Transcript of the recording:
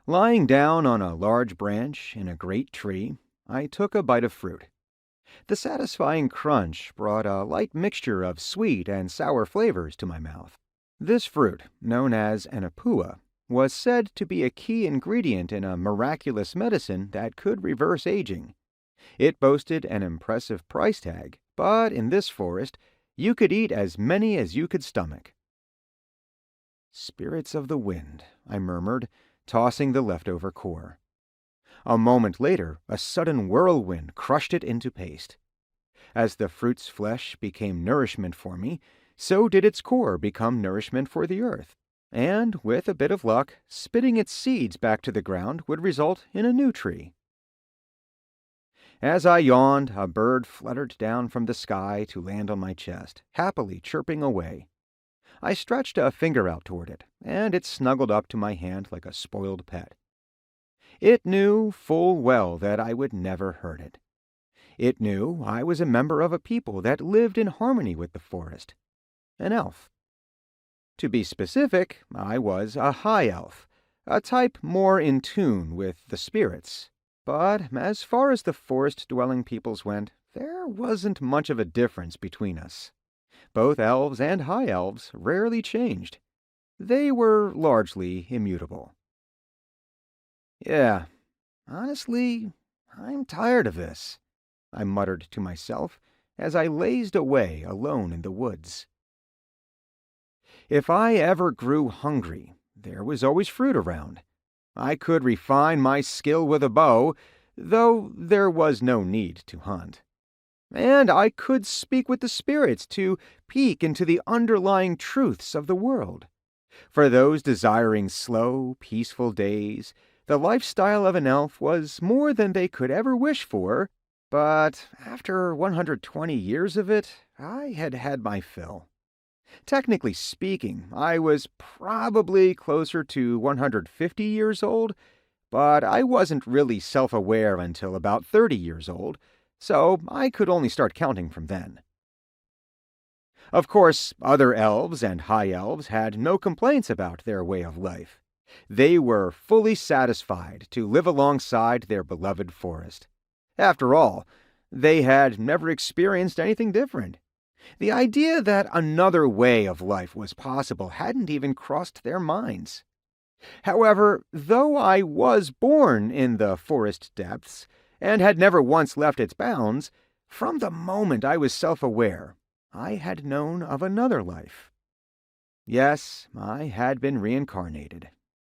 Lying down on a large branch in a great tree, I took a bite of fruit. The satisfying crunch brought a light mixture of sweet and sour flavors to my mouth. This fruit, known as an apua, was said to be a key ingredient in a miraculous medicine that could reverse aging. It boasted an impressive price tag, but in this forest, you could eat as many as you could stomach. "Spirits of the wind," I murmured, tossing the leftover core. A moment later, a sudden whirlwind crushed it into paste. As the fruit's flesh became nourishment for me, so did its core become nourishment for the earth, and, with a bit of luck, spitting its seeds back to the ground would result in a new tree. As I yawned, a bird fluttered down from the sky to land on my chest, happily chirping away. I stretched a finger out toward it, and it snuggled up to my hand like a spoiled pet. It knew full well that I would never hurt it. It knew I was a member of a people that lived in harmony with the forest, an elf. To be specific, I was a high elf, a type more in tune with the spirits. But as far as the forest-dwelling peoples went, there wasn't much of a difference between us. Both elves and high elves rarely changed. They were largely immutable. "Yeah, honestly, I'm tired of this," I muttered to myself as I lazed away alone in the woods. If I ever grew hungry, there was always fruit around. I could refine my skill with a bow, though there was no need to hunt. And I could speak with the spirits to peek into the underlying truths of the world. For those desiring slow, peaceful days, the lifestyle of an elf was more than they could ever wish for, but after 120 years of it, I had had my fill. Technically speaking, I was probably closer to 150 years old, but I wasn't really self-aware until about 30 years old, so I could only start counting from then. Of course, other elves and high elves had no complaints about their way of life. They were fully satisfied to live alongside their beloved forest. After all, they had never experienced anything different. The idea that another way of life was possible hadn't even crossed their minds. However, though I was born in the forest depths and had never once left its bounds, from the moment I was self-aware, I had known of another life. Yes, I had been reincarnated,